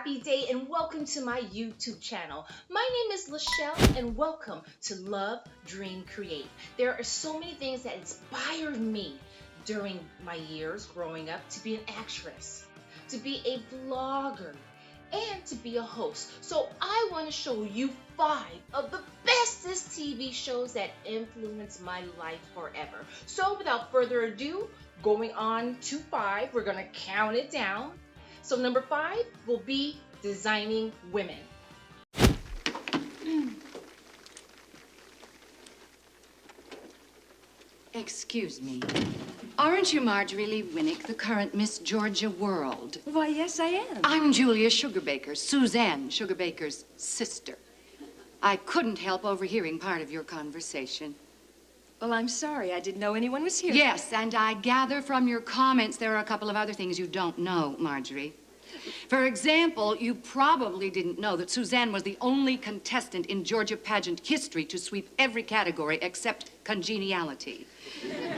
happy day and welcome to my YouTube channel. My name is Lashelle and welcome to Love.Dream.Create. There are so many things that inspired me during my years growing up to be an actress, to be a vlogger, and to be a host. So I want to show you 5 of the bestest TV shows that influenced my life forever. So without further ado, going on to 5, we're going to count it down. So number 5 will be Designing Women. Excuse me. Aren't you Marjorie Lee Winnick, the current Miss Georgia World? Why, yes, I am. I'm Julia Sugarbaker, Suzanne Sugarbaker's sister. I couldn't help overhearing part of your conversation. Well, I'm sorry. I didn't know anyone was here. Yes, and I gather from your comments there are a couple of other things you don't know, Marjorie. For example, you probably didn't know that Suzanne was the only contestant in Georgia pageant history to sweep every category except congeniality.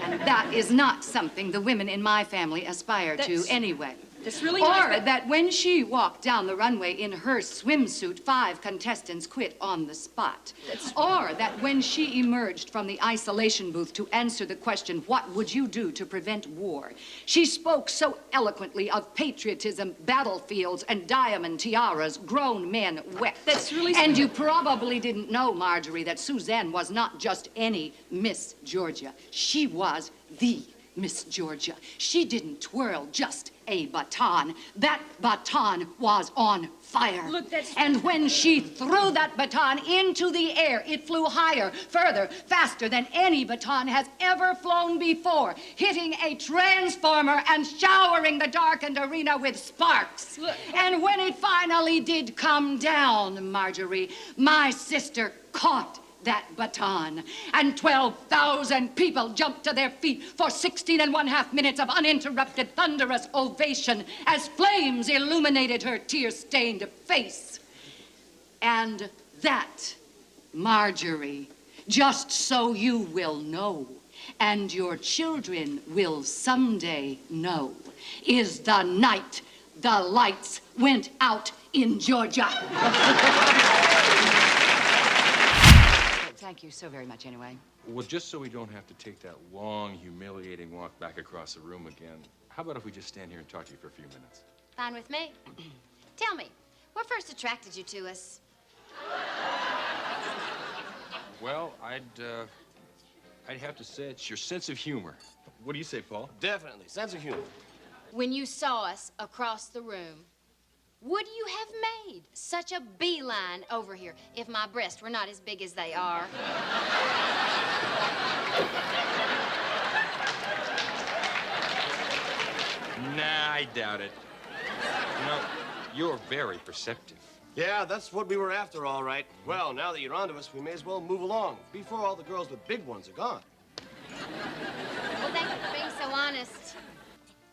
And that is not something the women in my family aspire to anyway. That's really Or nice, that when she walked down the runway in her swimsuit, 5 contestants quit on the spot. Or that when she emerged from the isolation booth to answer the question, what would you do to prevent war? She spoke so eloquently of patriotism, battlefields, and diamond tiaras, grown men wept. That's really And sweet. you probably didn't know, Marjorie, that Suzanne was not just any Miss Georgia. She was the Miss Georgia. She didn't twirl just a baton. That baton was on fire. Look, that's... And when she threw that baton into the air, it flew higher, further, faster than any baton has ever flown before, hitting a transformer and showering the darkened arena with sparks. Look. And when it finally did come down, Marjorie, my sister caught that baton, and 12,000 people jumped to their feet for 16½ minutes of uninterrupted thunderous ovation as flames illuminated her tear-stained face. And that, Marjorie, just so you will know, and your children will someday know, is the night the lights went out in Georgia. Thank you so very much, anyway. Well, just so we don't have to take that long, humiliating walk back across the room again, how about if we just stand here and talk to you for a few minutes? Fine with me. Tell me, what first attracted you to us? Well, I'd have to say it's your sense of humor. What do you say, Paul? Definitely. Sense of humor. When you saw us across the room, would you have made such a beeline over here if my breasts were not as big as they are? Nah, I doubt it. You know, you're very perceptive. Yeah, that's what we were after, all right. Well, now that you're onto us, we may as well move along before all the girls with big ones are gone. Well, thank you for being so honest.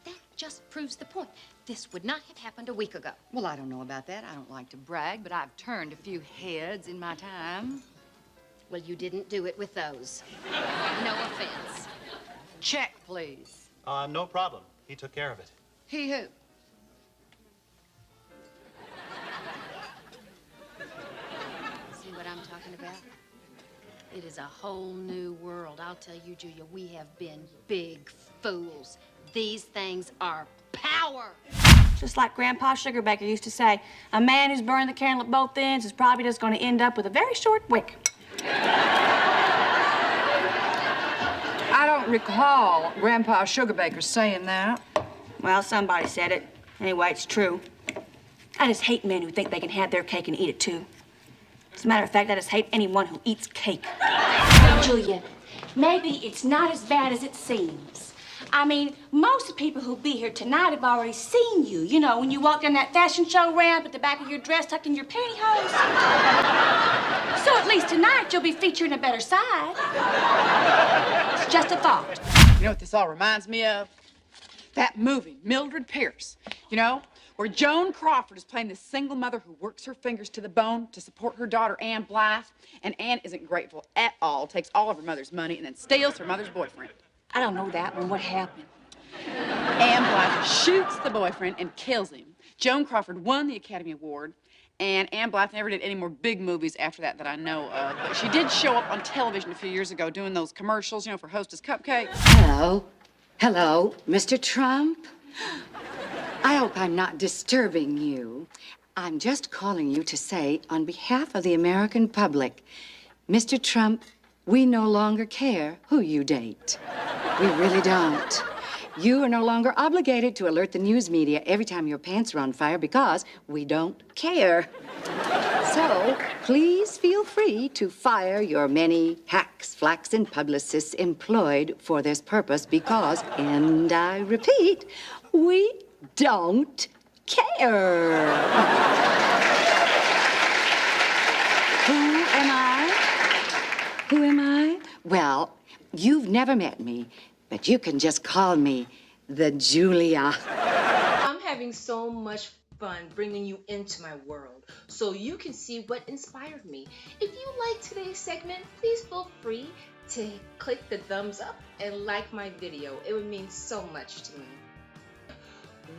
That just proves the point. This would not have happened a week ago. Well, I don't know about that. I don't like to brag, but I've turned a few heads in my time. Well, you didn't do it with those. No offense. Check, please. No problem. He took care of it. He who? See what I'm talking about? It is a whole new world. I'll tell you, Julia, we have been big fools. These things are power. Just like Grandpa Sugarbaker used to say, a man who's burned the candle at both ends is probably just going to end up with a very short wick. I don't recall Grandpa Sugarbaker saying that. Well, somebody said it. Anyway, it's true. I just hate men who think they can have their cake and eat it too. As a matter of fact, I just hate anyone who eats cake. Julia, maybe it's not as bad as it seems. I mean, most of the people who'll be here tonight have already seen you. You know, when you walk down that fashion show ramp at the back of your dress tucked in your pantyhose. So at least tonight you'll be featuring a better side. It's just a thought. You know what this all reminds me of? That movie, Mildred Pierce. You know, where Joan Crawford is playing this single mother who works her fingers to the bone to support her daughter, Anne Blythe. And Anne isn't grateful at all, takes all of her mother's money, and then steals her mother's boyfriend. I don't know that one. What happened? Anne Blythe shoots the boyfriend and kills him. Joan Crawford won the Academy Award, and Ann Blyth never did any more big movies after that that I know of. But she did show up on television a few years ago doing those commercials, you know, for Hostess Cupcakes. Hello. Hello, Mr. Trump. I hope I'm not disturbing you. I'm just calling you to say, on behalf of the American public, Mr. Trump, we no longer care who you date. We really don't. You are no longer obligated to alert the news media every time your pants are on fire because we don't care. So, please feel free to fire your many hacks, flacks, and publicists employed for this purpose because, and I repeat, we don't care. Who am I? Who am I? Well, you've never met me, but you can just call me the Julia. I'm having so much fun bringing you into my world so you can see what inspired me. If you like today's segment, please feel free to click the thumbs up and like my video. It would mean so much to me.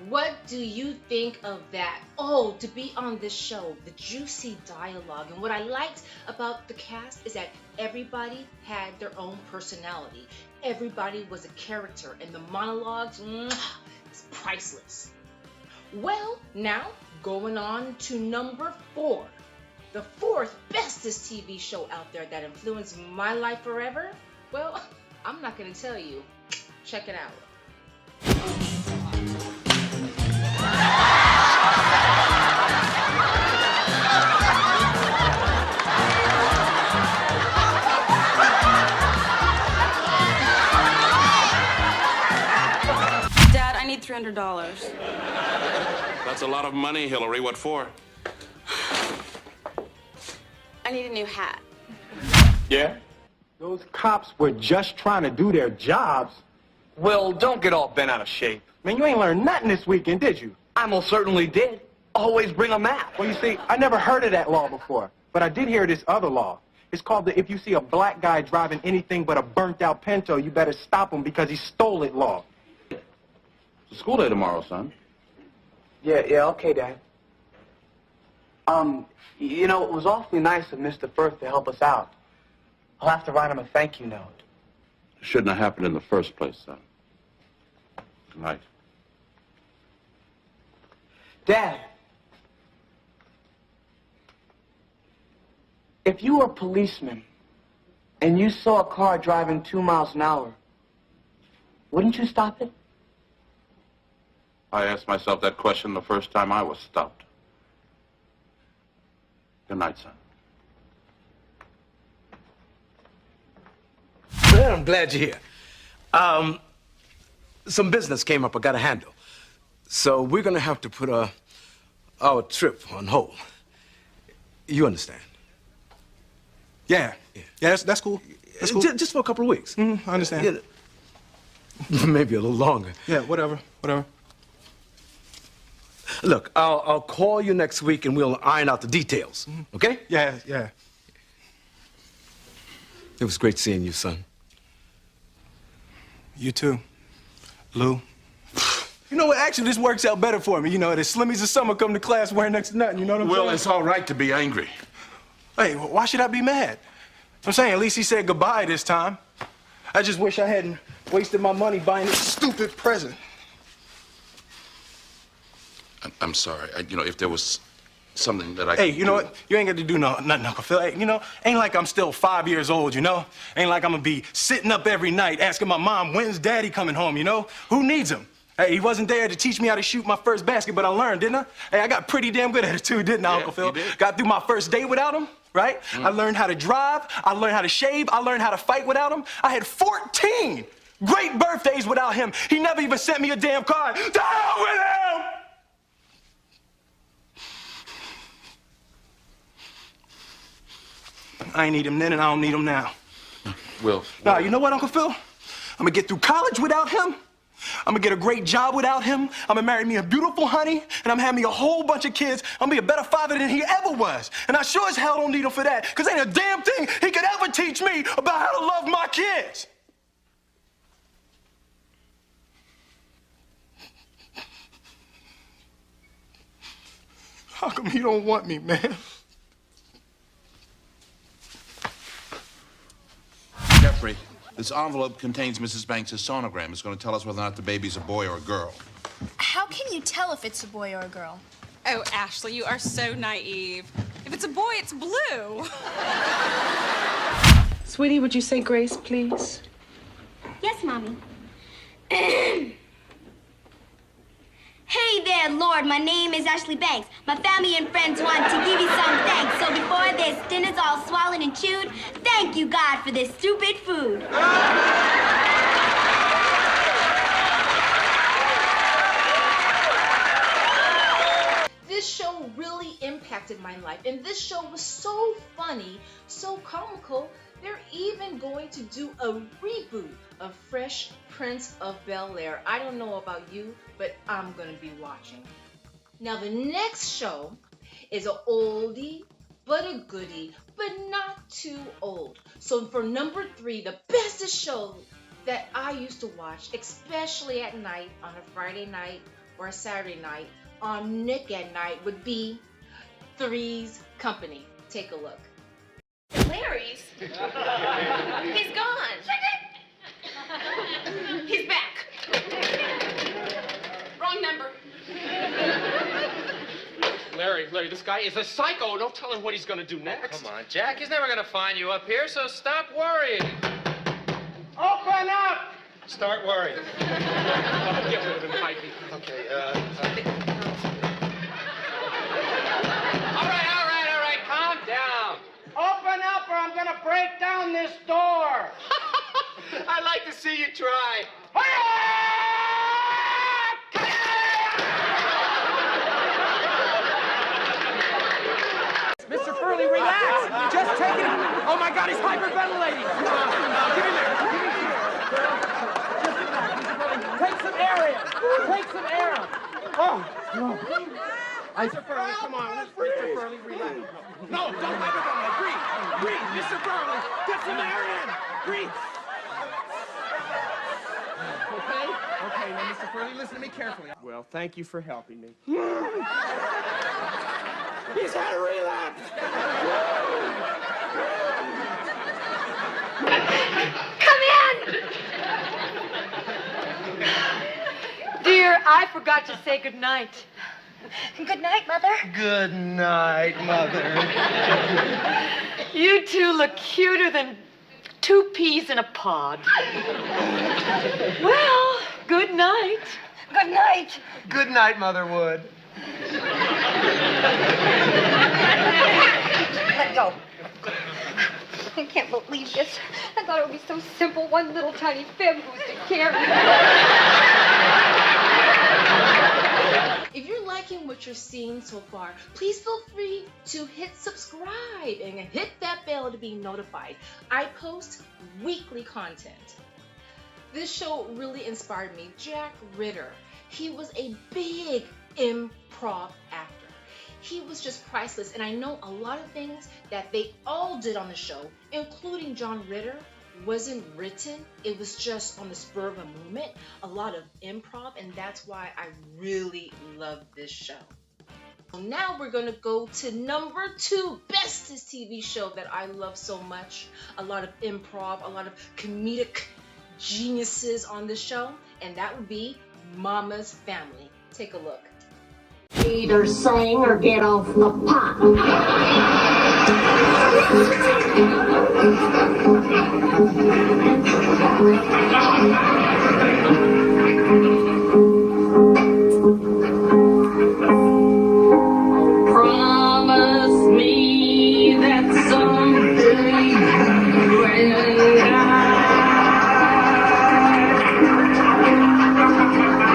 What do you think of that? Oh, to be on this show, the juicy dialogue. And what I liked about the cast is that everybody had their own personality. Everybody was a character, and the monologues, it's priceless. Well, now going on to number 4. The 4th bestest TV show out there that influenced my life forever. Well, I'm not going to tell you. Check it out. Dad, I need $300. That's a lot of money, Hillary. What for? I need a new hat. Yeah? Those cops were just trying to do their jobs. Well, don't get all bent out of shape. Man, you ain't learned nothing this weekend, did you? I most certainly did. Always bring a map. Well, you see, I never heard of that law before, but I did hear this other law. It's called the if you see a black guy driving anything but a burnt-out Pinto, you better stop him because he stole it law. It's a school day tomorrow, son. Yeah, okay, Dad. You know, it was awfully nice of Mr. Firth to help us out. I'll have to write him a thank you note. It shouldn't have happened in the first place, son. Good night. Dad, if you were a policeman and you saw a car driving 2 miles an hour, wouldn't you stop it? I asked myself that question the first time I was stopped. Good night, son. Well, I'm glad you're here. Some business came up I gotta handle. So we're gonna have to put our trip on hold. You understand? Yeah, that's cool. That's cool. Just for a couple of weeks. I understand. Yeah, maybe a little longer. Yeah, whatever. Look, I'll call you next week and we'll iron out the details. Okay? Yeah. It was great seeing you, son. You too, Lou. You know what? Actually, this works out better for me. You know, the Slimmies of summer come to class wearing next to nothing. You know what I'm saying? Well, it's all right to be angry. Hey, why should I be mad? I'm saying at least he said goodbye this time. I just wish I hadn't wasted my money buying this stupid present. I'm sorry. If there was something that I Hey, could you know what? You ain't got to do nothing, Uncle Phil. Hey, ain't like I'm still 5 years old, you know? Ain't like I'm gonna be sitting up every night asking my mom, when's Daddy coming home, you know? Who needs him? Hey, he wasn't there to teach me how to shoot my first basket, but I learned, didn't I? Hey, I got pretty damn good at it too, didn't I, Uncle Phil? You did. Got through my first day without him, right? I learned how to drive, I learned how to shave, I learned how to fight without him. I had 14 great birthdays without him. He never even sent me a damn card. To hell with him! I ain't need him then, and I don't need him now. Will. Nah, you know what, Uncle Phil? I'm gonna get through college without him. I'm gonna get a great job without him. I'm gonna marry me a beautiful honey, and I'm having me a whole bunch of kids. I'm gonna be a better father than he ever was. And I sure as hell don't need him for that, because ain't a damn thing he could ever teach me about how to love my kids. How come he don't want me, man? Jeffrey, this envelope contains Mrs. Banks' sonogram. It's going to tell us whether or not the baby's a boy or a girl. How can you tell if it's a boy or a girl? Oh, Ashley, you are so naive. If it's a boy, it's blue. Sweetie, would you say grace, please? Yes, Mommy. Hey there, Lord. My name is Ashley Banks. My family and friends want to give you some thanks. So before this dinner's all swallowed and chewed, thank you, God, for this stupid food. This show really impacted my life, and this show was so funny, so comical, they're even going to do a reboot of Fresh Prince of Bel-Air. I don't know about you, but I'm going to be watching. Now, the next show is an oldie, but a goodie, but not too old. So for number 3, the bestest show that I used to watch, especially at night, on a Friday night or a Saturday night, on Nick at Night, would be Three's Company. Take a look. Larry's? He's gone. He's back. Wrong number. Larry, this guy is a psycho. Don't tell him what he's gonna do next. Come on, Jack. He's never gonna find you up here, so stop worrying. Open up! Start worrying. Get rid of him, Mikey. Okay, All right. Calm down. Open up or I'm gonna break down this door! I'd like to see you try. Mr. Furley, relax! Just take it! Oh my God, he's hyperventilating! Give me there! Give me here! Just relax, Mr. Furley. Take some air in! Take some air! Oh, no. Mr. Furley, come on. Mr. Furley, relax. No, don't hyperventilate. Breathe! Mr. Furley! Get some air in! Breathe! Okay, now, Mr. Furley, listen to me carefully. Well, thank you for helping me. He's had a relapse! Come in! Dear, I forgot to say goodnight. Good night, Mother. Good night, Mother. You two look cuter than 2 peas in a pod. Well, good night. Good night. Good night, Mother Wood. Let go. I can't believe this. I thought it would be so simple. One little tiny fib who's to carry. If you're liking what you're seeing so far, please feel free to hit subscribe and hit that bell to be notified. I post weekly content. This show really inspired me. Jack Ritter, he was a big improv actor. He was just priceless, and I know a lot of things that they all did on the show, including John Ritter, wasn't written. It was just on the spur of a moment, a lot of improv, and that's why I really love this show. So now we're gonna go to number 2, bestest TV show that I love so much. A lot of improv, a lot of comedic geniuses on this show, and that would be Mama's Family. Take a look. Either sing or get off the pot. Promise me that someday when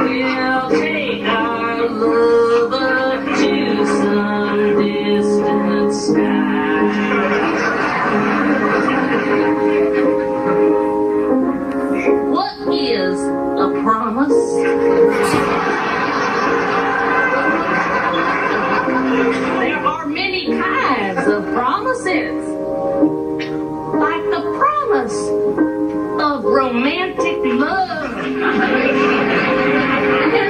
we'll take our love up to some distant sky. What is a promise? There are many kinds of promises, like the promise of romantic love, and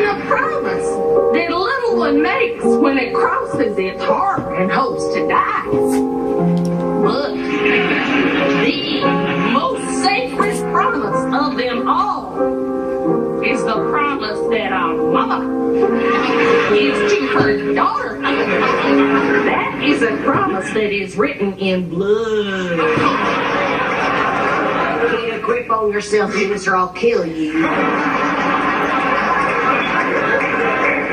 the promise that little one makes when it crosses its heart and hopes to die. But the most sacred promise of them all is the promise that our mama gives to her daughter. That is a promise that is written in blood. Get a grip on yourself, Eunice, or I'll kill you.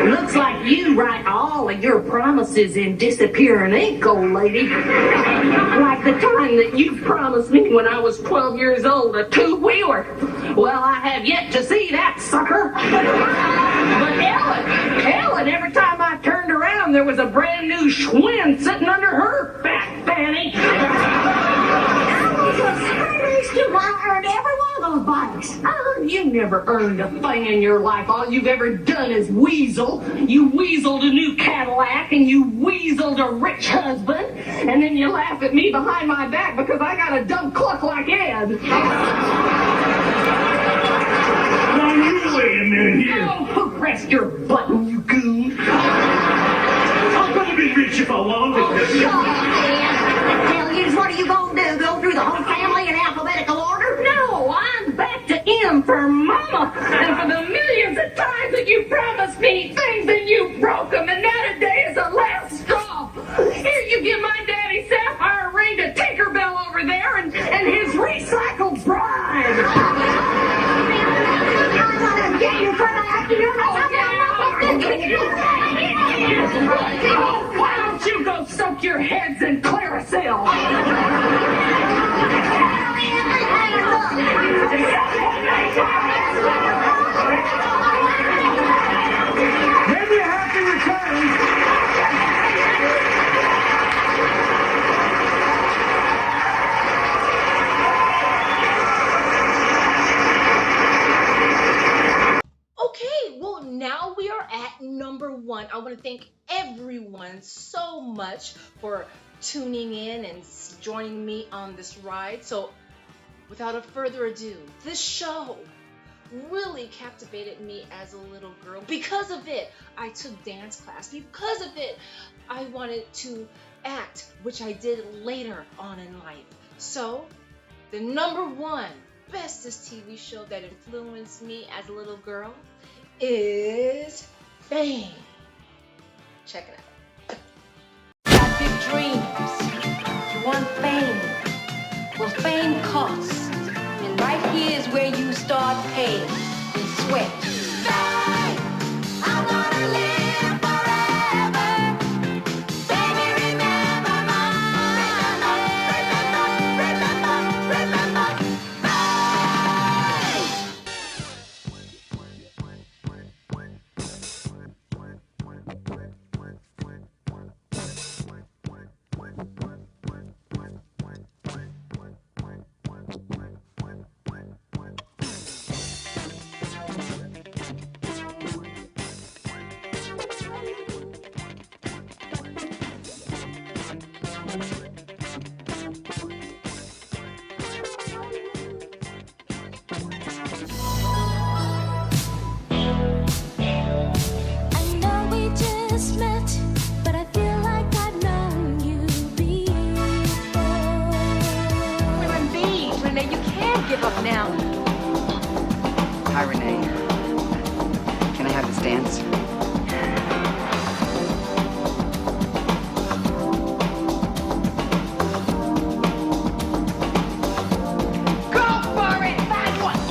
Looks like you write all of your promises in disappearing ink, old lady. Like the time that you promised me when I was 12 years old, a two-wheeler. Well, I have yet to see that sucker. But Ellen, every time I turned around, there was a brand new Schwinn sitting under her fat fanny. I was a Spanish student. I earned every one of those bikes. You never earned a thing in your life. All you've ever done is weasel. You weaseled a new Cadillac, and you weaseled a rich husband, and then you laugh at me behind my back because I got a dumb cluck like Ed. Now you wait a minute here. Oh, who pressed your button, you goon? I could have been rich if I wanted. Oh, shut up, Ed. Hell, Eunice, what are you going to do? Go through the whole family in alphabetical order? No, I'm back to M for Mama. And for the millions of times that you promised me things and you broke them, and now today is the last straw. Here, you give my daddy sapphire ring to Tinkerbell over there and his recycled bride. Oh, why don't you go soak your heads in Claricel? Maybe you have to return. Okay, well, now we are at number 1. I want to thank everyone so much for tuning in and joining me on this ride. So, without a further ado, this show really captivated me as a little girl. Because of it, I took dance class. Because of it, I wanted to act, which I did later on in life. So, the number 1 bestest TV show that influenced me as a little girl is Fame. Check it out. Got big dreams. You want fame. Well, fame costs. And right here is where you start paying in sweat. Fame! I wanna live forever. Baby, remember my remember. Give up now. Hi, Renee. Can I have this dance? Go for it! Bad one!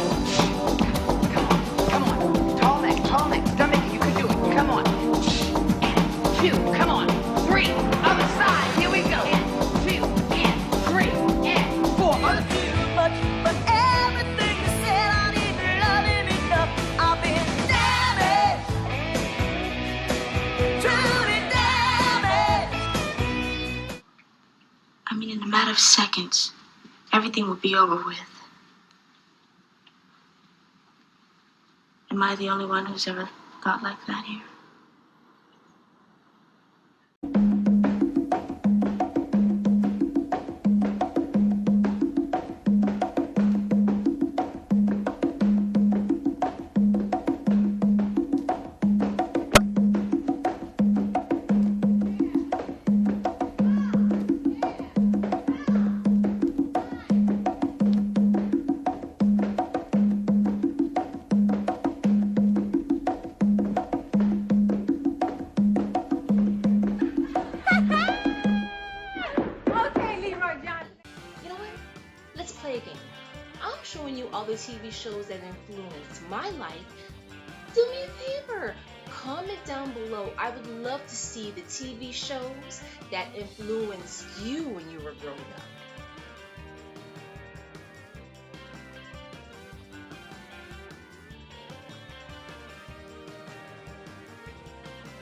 Come on. Tall neck. Stomach, you can do it. Come on. And 2, come on. 3, other side. Here we go. And 2, and 3, and 4. Other side. But everything you said, I didn't love him enough. I've been damaged, truly damaged. I mean, in a matter of seconds, everything will be over with. Am I the only one who's ever thought like that here? I'm showing you all the TV shows that influence my life. Do me a favor. Comment down below. I would love to see the TV shows that influenced you when you were growing up.